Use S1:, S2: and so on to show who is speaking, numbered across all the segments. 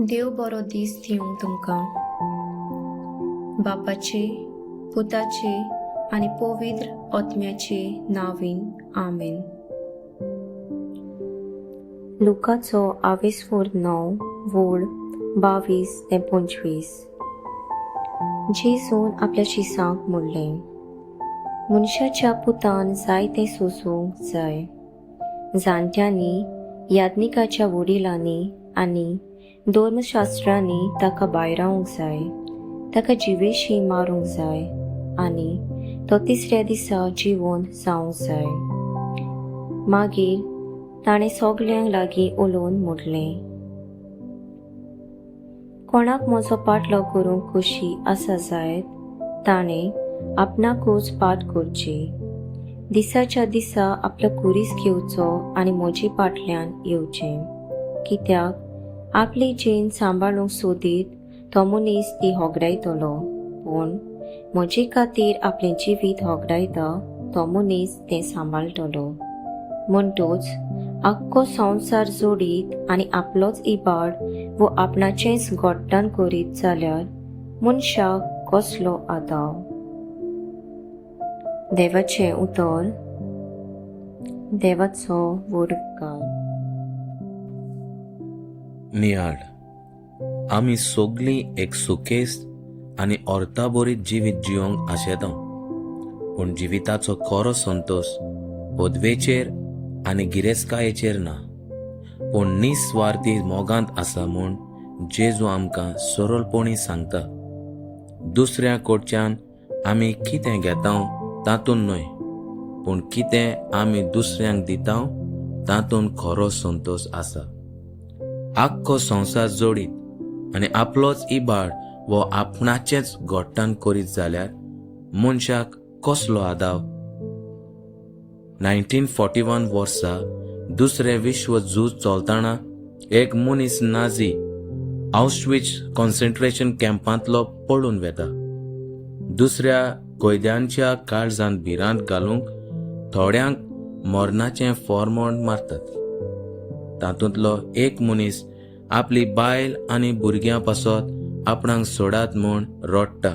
S1: देव बरो दीस दिवं तुमकां. बापाचे, पुताचे आनी पवित्र आत्म्याचे नांवान आमेन. लुकाचो 9 वोड 22 ते 25. जेजून आपल्या शिसांक म्हणलें, मनशाच्या पुतान जाय तें सोसूंक जाय. जाणट्यांनी, याज्ञिकाच्या वडिलांनी आनी धर्मशास्त्रांनी ताका भायरावंक जाय, ताका जिवेशी मारूंक जाय आनी तो तिसऱ्या दिसा जिवंत जावंक जाय. मागीर ताणें सगल्यांक लागीं उलोवन म्हणलें, कोणाक म्हजो पाटलो करूंक खोशी आसा जायत ताणें आपणाकूच पाट करची. दिसाच्या दिसा आपलो कुरीस घेवचो आनी म्हजे फाटल्यान येवचें. कित्याक आपली जीण सांबाळूंक सोदीत तो मनीस ती होगडायतलो, पूण म्हजे खातीर आपलें जिवीत होगडायता तो मनीस तें सांबाळटलो. म्हणटूच आख्खो संवसार जोडीत आनी आपलोच इबाड वो आपणाचेंच गोठ्ठाण करीत जाल्यार मनशाक कसलो आदाव. देवाचें उतर. देवाचो वरदकार.
S2: नियाळ. आमी सोगलीं एक सुकेस्त आनी ऑर्थाबोरीत जिवीत जिवंक आशेता, पूण जिविताचो खरो संतोष पदवेचेर आनी गिरेस्तकायेचेर ना, पूण निस्वार्थी मोगांत आसा म्हूण जेजू आमकां सरळपणी सांगता. दुसऱ्या कडच्यान आमी कितें घेता तातूंत न्हय, पूण कितें आमी दुसऱ्यांक दिता तातूंत खरो संतोष आसा. आख्खो संवसार जोडीत आनी आपलोच इबाड वो आपणाचेंच गोठ्ठाण करीत जाल्यार मनशाक कसलो आदाव. 1941 वर्सा दुसरें विश्व झूज चलतना एक मनीस नाझी आउश्विट्झ कॉन्सन्ट्रेशन कॅम्पांतलो पळून वेता. दुसऱ्या कैद्यांच्या काळजांत भिरांत घालूंक थोड्यांक मरणाचें फॉर्मोण मारतात. तातूंतलो एक मनीस आपली बायल आनी भुरग्यां पासत आपणाक सोडात म्हूण रडटा.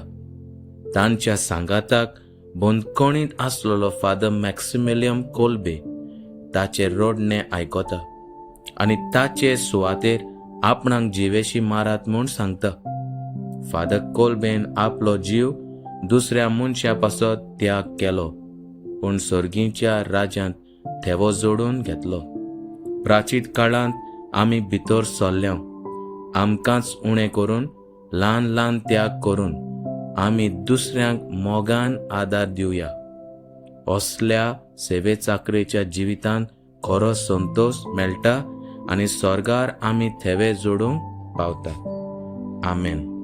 S2: तांच्या सांगाताक बंदखणींत आसलेलो फादर मॅक्सिमिलियन कोल्बे ताचे रडणे आयकता आनी ताचे सुवातेर आपणाक जिवेशी मारात म्हूण सांगता. फादर कोल्बेन आपलो जीव दुसऱ्या मनशा पासत त्याग केलो, पूण सर्गीच्या राज्यांत थेवो जोडून घेतलो. प्राचीन काळांत आमी भितर सरल्या, आमकांच उणें करून ल्हान ल्हान त्याग करून आमी दुसऱ्यांक मोगान आदार दिवया. असल्या सेवे चाकरेच्या जिवितांत खरो संतोष मेळटा आनी स्वर्गार आमी थेवे जोडूंक पावता. आमेन.